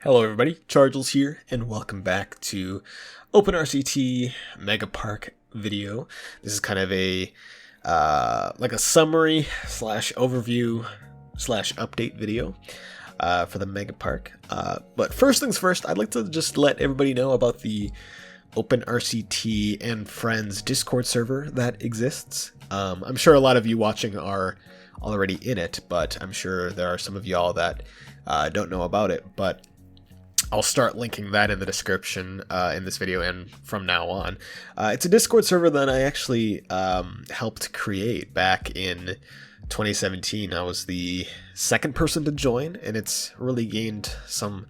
Hello everybody, Chargels here, and welcome back to OpenRCT Mega Park video. This is kind of a like a summary slash overview slash update video for the Mega Park. But first things first, I'd like to just let everybody know about the OpenRCT and Friends Discord server that exists. I'm sure a lot of you watching are already in it, but I'm sure there are some of y'all that don't know about it. But I'll start linking that in the description in this video and from now on. It's a Discord server that I actually helped create back in 2017. I was the second person to join, and it's really gained some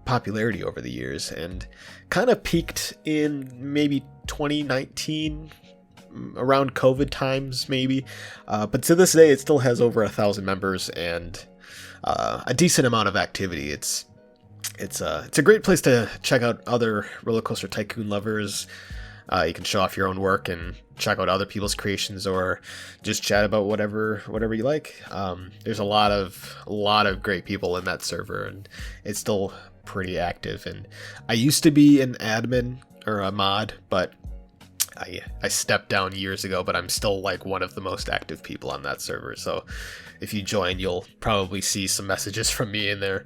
popularity over the years and kind of peaked in maybe 2019, around COVID times maybe. But to this day, it still has over 1,000 members and a decent amount of activity. It's a great place to check out other roller coaster tycoon lovers. You can show off your own work and check out other people's creations, or just chat about whatever you like. There's a lot of great people in that server, and it's still pretty active. And I used to be an admin or a mod, but I stepped down years ago, but I'm still like one of the most active people on that server. So if you join, you'll probably see some messages from me in there.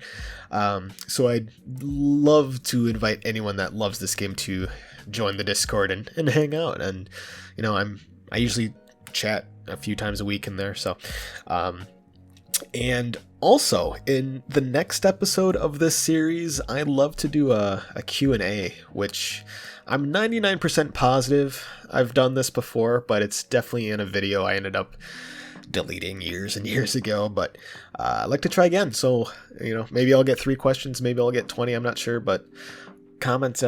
So I'd love to invite anyone that loves this game to join the Discord and hang out. And you know, I usually chat a few times a week in there. So and also in the next episode of this series, I love to do a Q&A, which I'm 99% positive I've done this before, but it's definitely in a video I ended up deleting years and years ago. But I'd like to try again. So, you know, maybe I'll get 3 questions, maybe I'll get 20, I'm not sure. But comment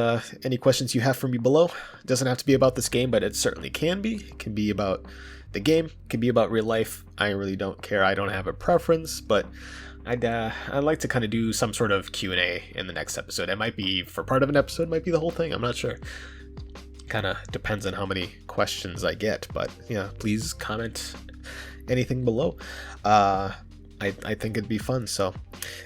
any questions you have for me below. It doesn't have to be about this game, but it certainly can be. It can be about the game, it can be about real life. I really don't care. I don't have a preference, but I'd like to kind of do some sort of Q&A in the next episode. It might be for part of an episode, it might be the whole thing, I'm not sure. Kind of depends on how many questions I get, but yeah, please comment anything below. I think it'd be fun, so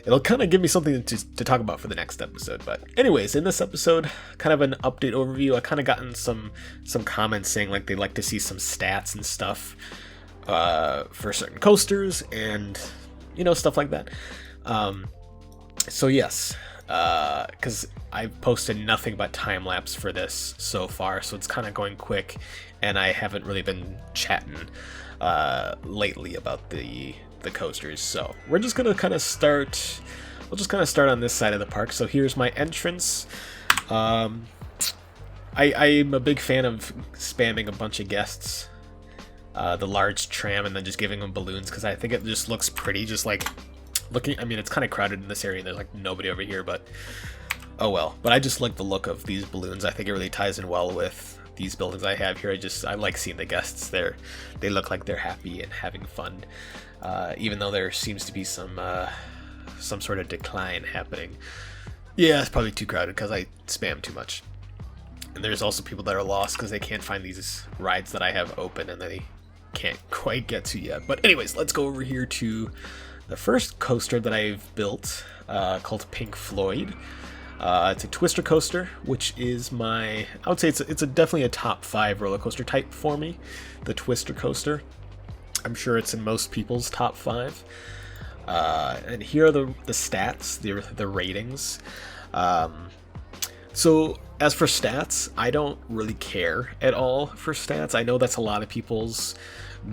it'll kind of give me something to talk about for the next episode. But anyways, in this episode, kind of an update overview. I kind of gotten some comments saying like they'd like to see some stats and stuff for certain coasters and, you know, stuff like that. So yes, because I've posted nothing but time lapse for this so far, so it's kind of going quick, and I haven't really been chatting lately about the coasters. So we're just gonna kind of start. We'll just kind of start on this side of the park. So here's my entrance. I'm a big fan of spamming a bunch of guests, the large tram, and then just giving them balloons, because I think it just looks pretty. Just like looking, I mean, it's kind of crowded in this area, and there's like nobody over here, but oh well. But I just like the look of these balloons. I think it really ties in well with these buildings I have here. I like seeing the guests there. They look like they're happy and having fun, even though there seems to be some sort of decline happening. Yeah, it's probably too crowded because I spam too much. And there's also people that are lost because they can't find these rides that I have open and they can't quite get to yet. But anyways, let's go over here to the first coaster that I've built, called Pink Floyd. It's a twister coaster, which is I would say it's definitely a top 5 roller coaster type for me, the twister coaster. I'm sure it's in most people's top 5. And here are the stats, the ratings. So as for stats, I don't really care at all for stats. I know that's a lot of people's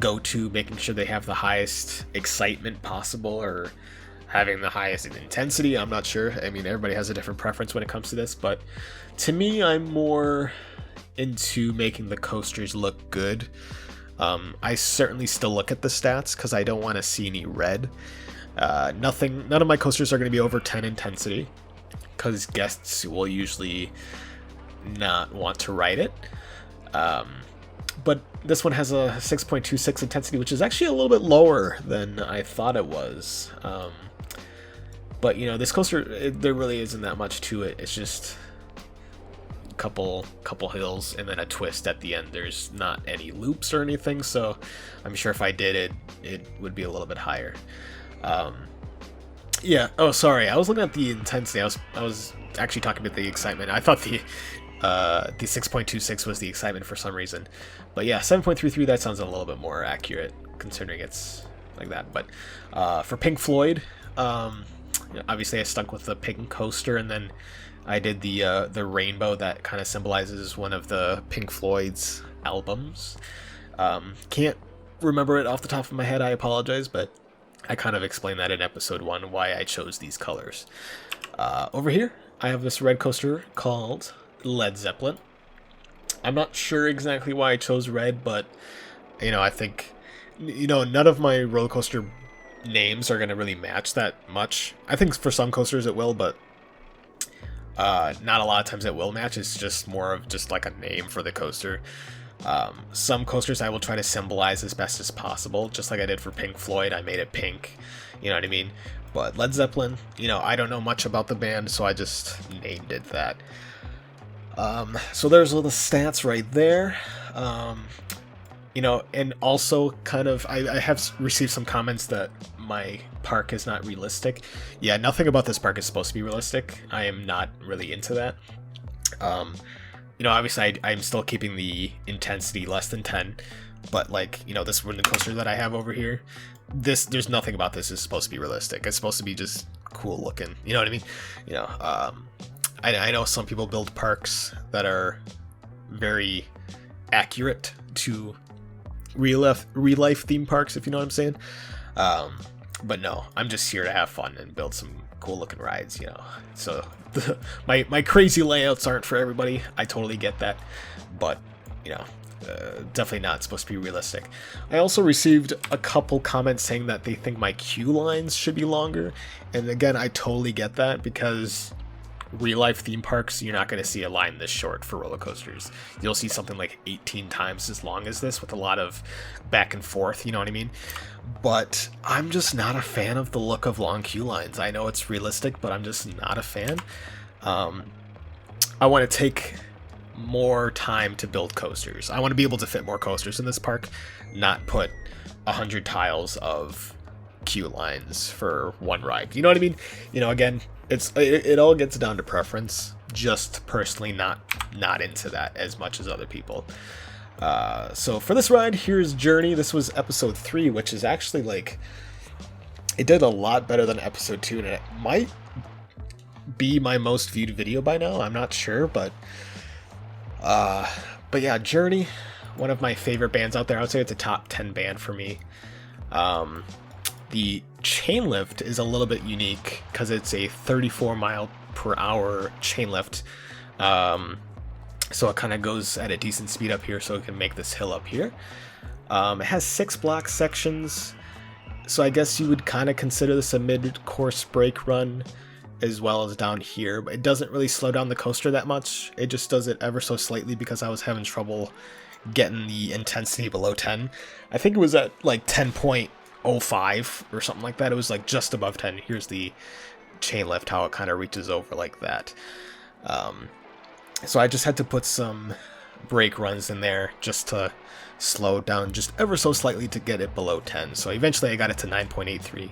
go-to, making sure they have the highest excitement possible or having the highest intensity. I'm not sure. I mean, everybody has a different preference when it comes to this, but to me, I'm more into making the coasters look good. I certainly still look at the stats because I don't want to see any red. None of my coasters are going to be over 10 intensity because guests will usually not want to ride it. But this one has a 6.26 intensity, which is actually a little bit lower than I thought it was. But you know, this coaster, there really isn't that much to it. It's just a couple hills and then a twist at the end. There's not any loops or anything, so I'm sure if I did it, it would be a little bit higher. Yeah. Oh, sorry. I was looking at the intensity. I was actually talking about the excitement. I thought the 6.26 was the excitement for some reason. But yeah, 7.33, that sounds a little bit more accurate considering it's like that. But for Pink Floyd, obviously I stuck with the pink coaster, and then I did the rainbow that kind of symbolizes one of the Pink Floyd's albums. Can't remember it off the top of my head, I apologize, but I kind of explained that in episode 1 why I chose these colors. Over here, I have this red coaster called Led Zeppelin. I'm not sure exactly why I chose red, but I think none of my roller coaster names are going to really match that much. I think for some coasters it will, but not a lot of times it will match. It's just more of just like a name for the coaster. Some coasters I will try to symbolize as best as possible, just like I did for Pink Floyd. I made it pink, you know what I mean? But Led Zeppelin, I don't know much about the band, so I just named it that. So there's all the stats right there. And also kind of, I have received some comments that my park is not realistic. Yeah, nothing about this park is supposed to be realistic. I am not really into that. Obviously I'm still keeping the intensity less than 10, but this wooden coaster that I have over here, there's nothing about this is supposed to be realistic. It's supposed to be just cool looking. You know what I mean? I know some people build parks that are very accurate to real life theme parks, if you know what I'm saying. But no, I'm just here to have fun and build some cool looking rides, So my crazy layouts aren't for everybody. I totally get that, but definitely not supposed to be realistic. I also received a couple comments saying that they think my queue lines should be longer, and again, I totally get that, because real life theme parks, you're not going to see a line this short for roller coasters. You'll see something like 18 times as long as this, with a lot of back and forth, you know what I mean? But I'm just not a fan of the look of long queue lines. I know it's realistic, but I'm just not a fan. I want to take more time to build coasters. I want to be able to fit more coasters in this park, not put 100 tiles of queue lines for one ride. You know what I mean? Again, it all gets down to preference. Just personally not into that as much as other people. So for this ride, here's Journey. This was episode 3, which is actually it did a lot better than episode 2, and it might be my most viewed video by now. I'm not sure, but yeah, Journey, one of my favorite bands out there. I would say it's a top 10 band for me. The chain lift is a little bit unique because it's a 34 mile per hour chain lift. So it kind of goes at a decent speed up here, so it can make this hill up here. It has 6 block sections, so I guess you would kind of consider this a mid-course brake run, as well as down here, but it doesn't really slow down the coaster that much. It just does it ever so slightly because I was having trouble getting the intensity below 10. I think it was at 10.05 or something like that. It was just above 10. Here's the chain lift, how it kind of reaches over like that. So I just had to put some brake runs in there just to slow it down just ever so slightly to get it below 10. So eventually I got it to 9.83.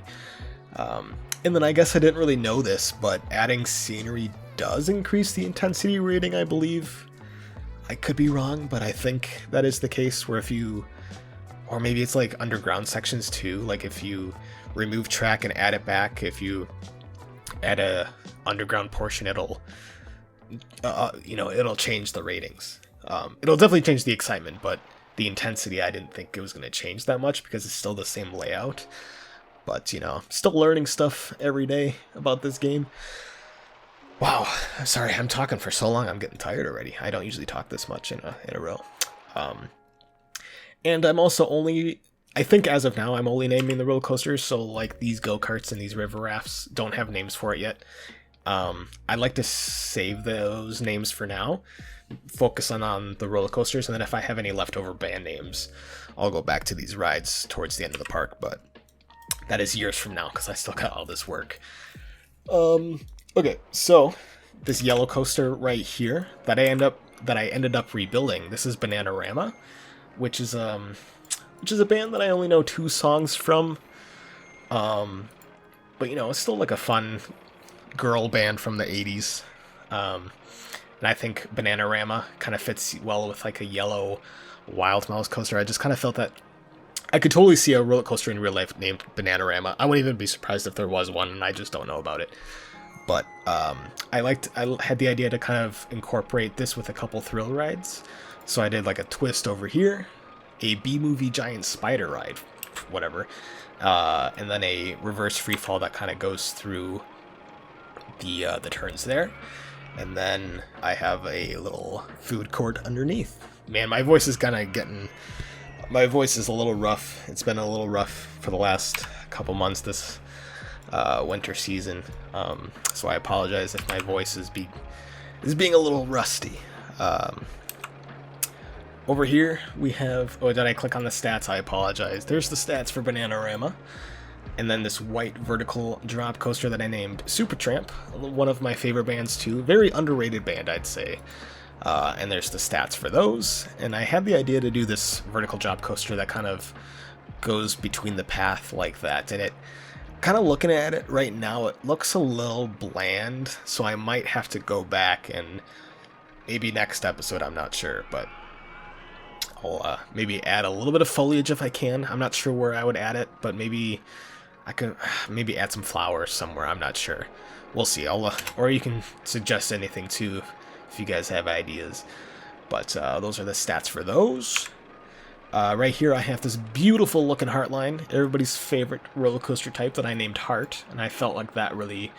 And then I guess I didn't really know this, but adding scenery does increase the intensity rating, I believe. I could be wrong, but I think that is the case, where or maybe it's underground sections too, if you remove track and add it back, if you add a underground portion, it'll change the ratings. It'll definitely change the excitement, but the intensity, I didn't think it was going to change that much because it's still the same layout. But, still learning stuff every day about this game. Wow, I'm sorry, I'm talking for so long, I'm getting tired already. I don't usually talk this much in a row. And I'm also I think as of now, I'm only naming the roller coasters, so these go-karts and these river rafts don't have names for it yet. I'd like to save those names for now, focus on the roller coasters, and then if I have any leftover band names, I'll go back to these rides towards the end of the park, but that is years from now because I still got all this work. Okay, so this yellow coaster right here that I ended up rebuilding. This is Bananarama, which is a band that I only know 2 songs from. But, you know, it's still like a fun girl band from the 80s. And I think Bananarama kind of fits well with like a yellow Wild Mouse coaster. I just kind of felt that I could totally see a roller coaster in real life named Bananarama. I wouldn't even be surprised if there was one, and I just don't know about it. But I had the idea to kind of incorporate this with a couple thrill rides. So I did like a twist over here, a B-movie giant spider ride, whatever, and then a reverse free fall that kind of goes through the turns there. And then I have a little food court underneath. Man, my voice is kind of getting... My voice is a little rough. It's been a little rough for the last couple months this winter season. So I apologize if my voice is being a little rusty. Over here we have... Oh, did I click on the stats? I apologize. There's the stats for Bananarama. And then this white vertical drop coaster that I named Supertramp, one of my favorite bands too. Very underrated band, I'd say. And there's the stats for those. And I had the idea to do this vertical drop coaster that kind of goes between the path like that. And it, kind of looking at it right now, it looks a little bland. So I might have to go back and maybe next episode, I'm not sure. But I'll maybe add a little bit of foliage if I can. I'm not sure where I would add it, but maybe... I could maybe add some flowers somewhere. I'm not sure. We'll see. Or you can suggest anything too if you guys have ideas. But those are the stats for those. Right here I have this beautiful looking Heartline, everybody's favorite roller coaster type that I named Heart, and I felt like that really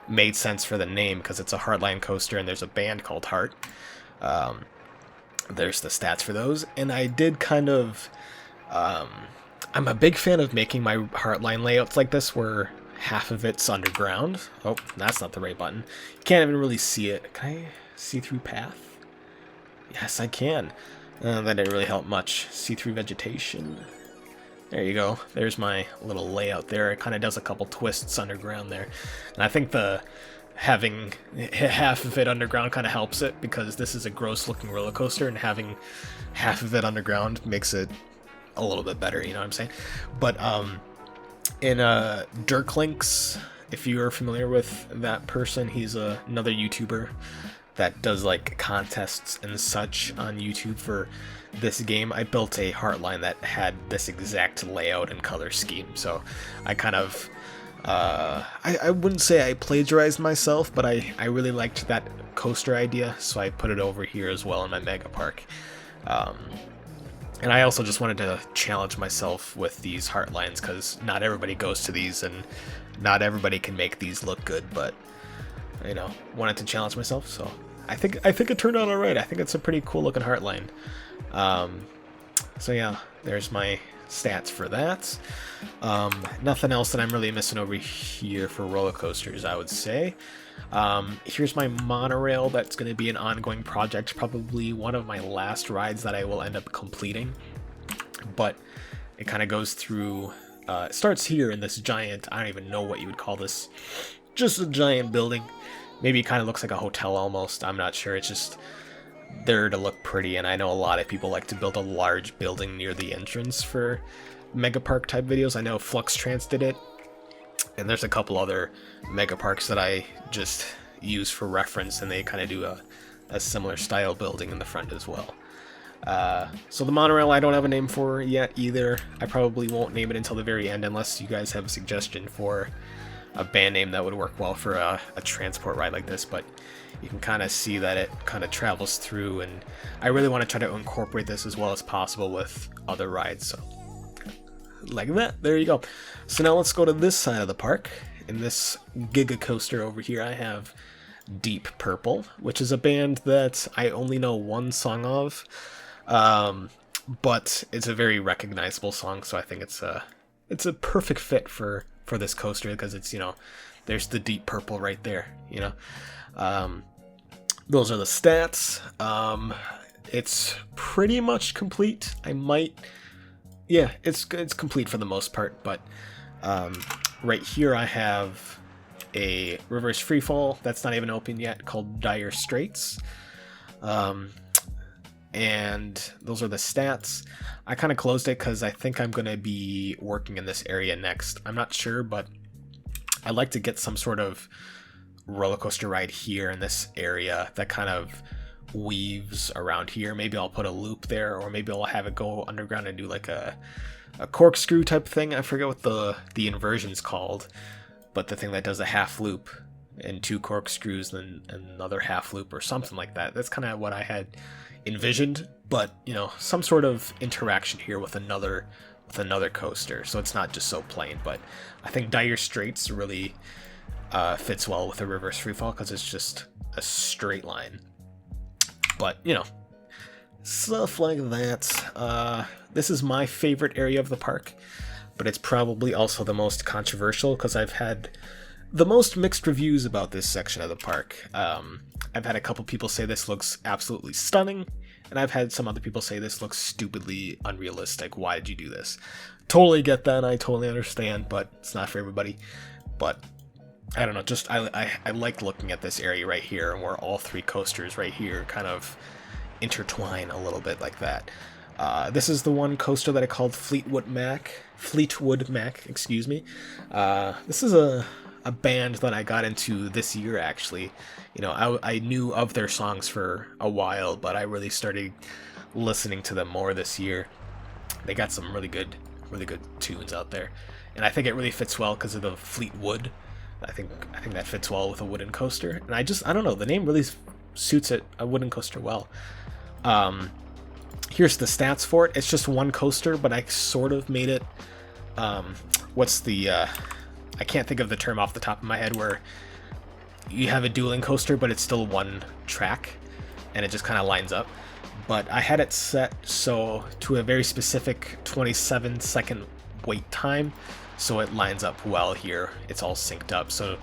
made sense for the name because it's a Heartline coaster and there's a band called Heart. There's the stats for those, and I did kind of... I'm a big fan of making my Heartline layouts like this, where half of it's underground. Oh, that's not the right button. You can't even really see it. Can I see through path? Yes, I can. That didn't really help much. See through vegetation. There you go. There's my little layout there. It kind of does a couple twists underground there. And I think having half of it underground kind of helps it, because this is a gross looking roller coaster, and having half of it underground makes it a little bit better, you know what I'm saying? But in Dirklinks, if you are familiar with that person, he's another YouTuber that does like contests and such on YouTube for this game. I built a Heartline that had this exact layout and color scheme, so I kind of I wouldn't say I plagiarized myself, but I really liked that coaster idea, so I put it over here as well in my mega park. And I also just wanted to challenge myself with these Heartlines, because not everybody goes to these, and not everybody can make these look good, but, you know, wanted to challenge myself, so I think it turned out alright. I think it's a pretty cool looking Heartline. So yeah, there's my stats for that. Nothing else that I'm really missing over here for roller coasters, I would say. Here's my monorail. That's going to be an ongoing project, probably one of my last rides that I will end up completing. But it kind of goes through, it starts here in this giant, I don't even know what you would call this, just a giant building. Maybe it kind of looks like a hotel almost, I'm not sure. It's just there to look pretty, and I know a lot of people like to build a large building near the entrance for mega park type videos. I know Flux Trans did it, and there's a couple other mega parks that I just use for reference, and they kind of do a similar style building in the front as well. So the monorail I don't have a name for yet either. I probably won't name it until the very end, unless you guys have a suggestion for a band name that would work well for a transport ride like this. But you can kind of see that it kind of travels through, and I really want to try to incorporate this as well as possible with other rides. So like that, there you go. So now let's go to this side of the park. In this Giga Coaster over here, I have Deep Purple, which is a band that I only know one song of, but it's a very recognizable song, so I think it's a perfect fit for this coaster, because it's, you know, there's the Deep Purple right there, you know. Those are the stats. It's pretty much complete. Yeah, it's complete for the most part, but right here I have a reverse freefall that's not even open yet, called Dire Straits. And those are the stats. I kind of closed it because I think I'm going to be working in this area next. I'm not sure, but I'd like to get some sort of roller coaster ride here in this area that kind of weaves around here. Maybe I'll put a loop there, or maybe I'll have it go underground and do like a corkscrew type thing. I forget what the inversion's called, but the thing that does a half loop and 2 corkscrews and another half loop or something like that. That's kind of what I had envisioned, but you know, some sort of interaction here with another coaster, so it's not just so plain. But I think Dire Straits really fits well with a reverse freefall because it's just a straight line. But you know, stuff like that. This is my favorite area of the park, but it's probably also the most controversial because I've had the most mixed reviews about this section of the park. I've had a couple people say this looks absolutely stunning, and I've had some other people say this looks stupidly unrealistic. Why did you do this? Totally get that, I totally understand, but it's not for everybody. But I don't know, just I like looking at this area right here, and where all 3 coasters right here kind of intertwine a little bit like that. This is the one coaster that I called Fleetwood Mac, excuse me. This is a band that I got into this year, actually. You know, I knew of their songs for a while, but I really started listening to them more this year. They got some really good tunes out there, and I think it really fits well because of the Fleetwood. I think that fits well with a wooden coaster, and I don't know, the name really suits a wooden coaster well. Here's the stats for it. It's just one coaster, but I sort of made it, I can't think of the term off the top of my head, where you have a dueling coaster, but it's still one track, and it just kind of lines up. But I had it set so to a very specific 27-second wait time, so it lines up well here. It's all synced up, so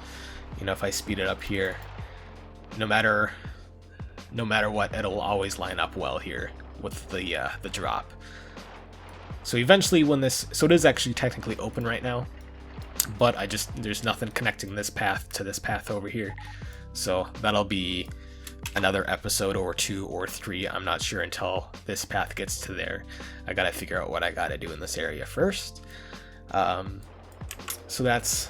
you know, if I speed it up here, no matter what, it'll always line up well here with the drop. So eventually, so it is actually technically open right now, but there's nothing connecting this path to this path over here. So that'll be another episode or 2 or 3, I'm not sure, until this path gets to there. I gotta figure out what I gotta do in this area first. So that's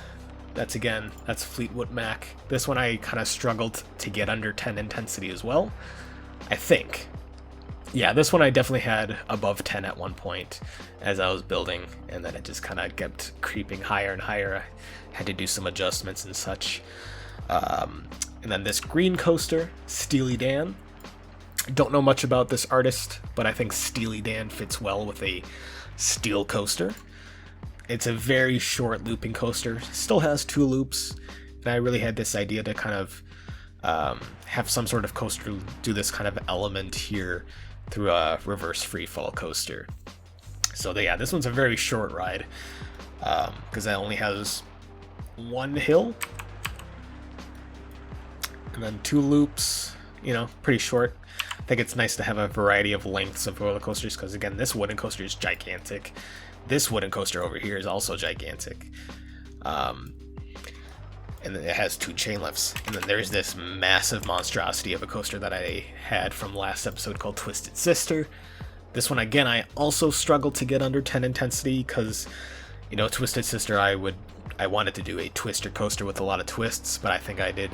Fleetwood Mac. This one I kind of struggled to get under 10 intensity as well, I think. Yeah, this one I definitely had above 10 at one point as I was building, and then it just kind of kept creeping higher and higher. I had to do some adjustments and such. And then this green coaster, Steely Dan. Don't know much about this artist, but I think Steely Dan fits well with a steel coaster. It's a very short looping coaster, still has 2 loops, and I really had this idea to kind of have some sort of coaster do this kind of element here through a reverse freefall coaster. So yeah, this one's a very short ride because it only has 1 hill and then 2 loops, you know, pretty short. I think it's nice to have a variety of lengths of roller coasters because, again, this wooden coaster is gigantic. This wooden coaster over here is also gigantic. And then it has 2 chain lifts. And then there's this massive monstrosity of a coaster that I had from last episode called Twisted Sister. This one, again, I also struggled to get under 10 intensity because, you know, Twisted Sister, I wanted to do a twister coaster with a lot of twists, but I think I did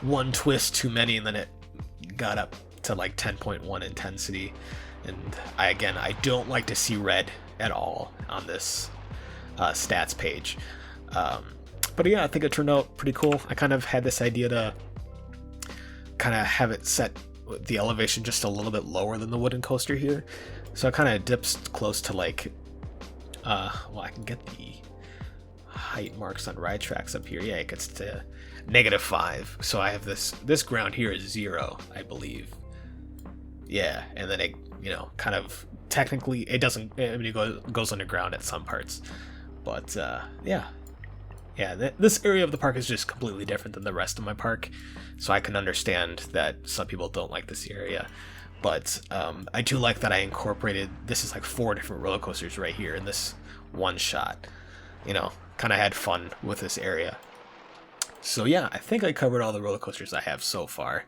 1 twist too many, and then it got up to like 10.1 intensity. And I don't like to see red at all on this stats page. But yeah, I think it turned out pretty cool. I kind of had this idea to kind of have it set the elevation just a little bit lower than the wooden coaster here. So it kind of dips close to like, well, I can get the height marks on ride tracks up here. Yeah, it gets to -5. So I have this ground here is 0, I believe. Yeah, and then it, you know, kind of technically it doesn't, I mean, it goes underground at some parts. But yeah, this area of the park is just completely different than the rest of my park, so I can understand that some people don't like this area. But I do like that I incorporated, this is like 4 different roller coasters right here in this one shot. You know, kind of had fun with this area. So yeah, I think I covered all the roller coasters I have so far.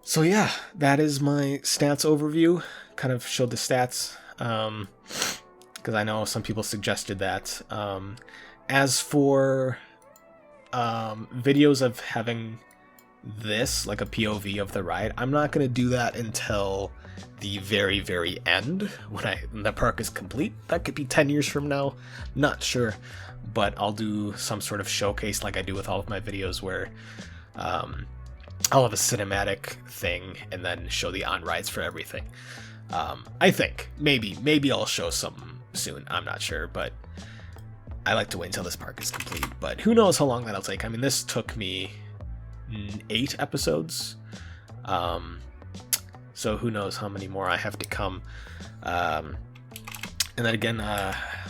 So yeah, that is my stats overview. Kind of showed the stats. because I know some people suggested that. As for videos of having this, like a POV of the ride, I'm not going to do that until the very, very end, when the park is complete. That could be 10 years from now, not sure, but I'll do some sort of showcase like I do with all of my videos, where I'll have a cinematic thing and then show the on-rides for everything. I think, maybe I'll show some soon, I'm not sure, but I like to wait until this park is complete, but who knows how long that'll take. I mean, this took me 8 episodes, so who knows how many more I have to come. And then again,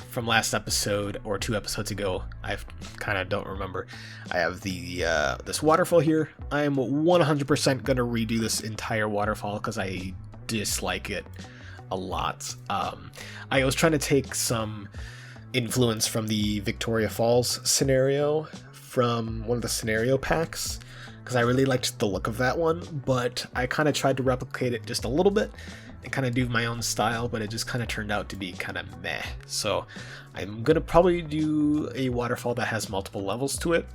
from last episode or 2 episodes ago, I kind of don't remember, I have the this waterfall here. I am 100% gonna redo this entire waterfall because I dislike it a lot. I was trying to take some influence from the Victoria Falls scenario from one of the scenario packs, because I really liked the look of that one, but I kind of tried to replicate it just a little bit and kind of do my own style, but it just kind of turned out to be kind of meh. So I'm gonna probably do a waterfall that has multiple levels to it.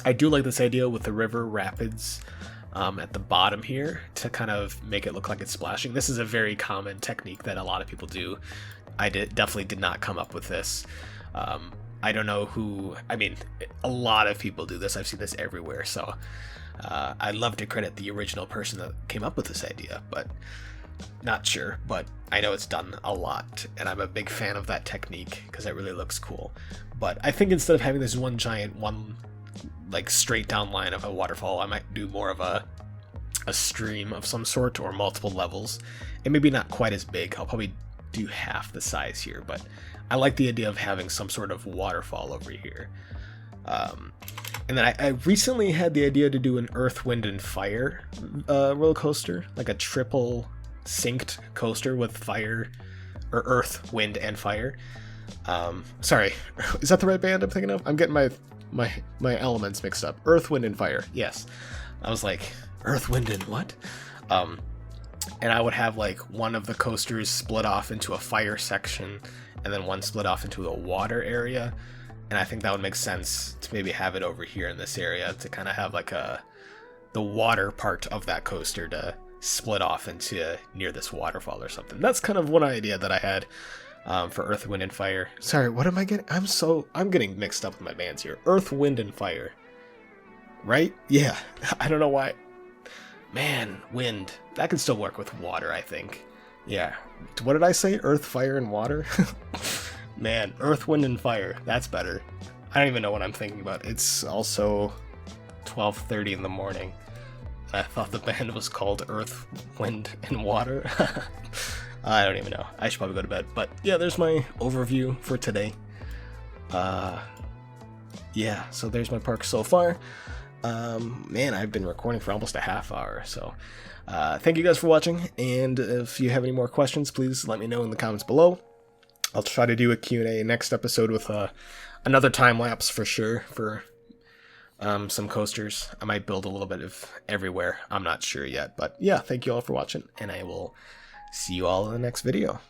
I do like this idea with the river rapids at the bottom here to kind of make it look like it's splashing. This is a very common technique that a lot of people do. I definitely did not come up with this. I don't know who, I mean, a lot of people do this. I've seen this everywhere. So I'd love to credit the original person that came up with this idea, but not sure. But I know it's done a lot, and I'm a big fan of that technique because it really looks cool. But I think instead of having this one giant, like straight down line of a waterfall, I might do more of a stream of some sort, or multiple levels, and maybe not quite as big. I'll probably do half the size here, but I like the idea of having some sort of waterfall over here. And then I recently had the idea to do an Earth, Wind, and Fire roller coaster, like a triple synced coaster with fire, or Earth, Wind, and Fire. Sorry, is that the right band I'm thinking of? I'm getting my elements mixed up. Earth, Wind, and Fire. Yes, I was like, Earth, Wind, and what? And I would have like one of the coasters split off into a fire section, and then one split off into a water area. And I think that would make sense to maybe have it over here in this area to kind of have like the water part of that coaster to split off into near this waterfall or something. That's kind of one idea that I had for Earth, Wind, and Fire. Sorry, what am I getting? I'm getting mixed up with my bands here. Earth, Wind, and Fire. Right? Yeah. I don't know why. Man, wind. That could still work with water, I think. Yeah. What did I say? Earth, fire, and water? Man, Earth, Wind, and Fire. That's better. I don't even know what I'm thinking about. It's also 12:30 in the morning. I thought the band was called Earth, Wind, and Water. I don't even know. I should probably go to bed. But yeah, there's my overview for today. Yeah, so there's my park so far. Man, I've been recording for almost a half hour, so thank you guys for watching, and if you have any more questions, please let me know in the comments below. I'll try to do a Q&A next episode with another time-lapse for sure for some coasters. I might build a little bit of everywhere. I'm not sure yet, but yeah, thank you all for watching, and I will see you all in the next video.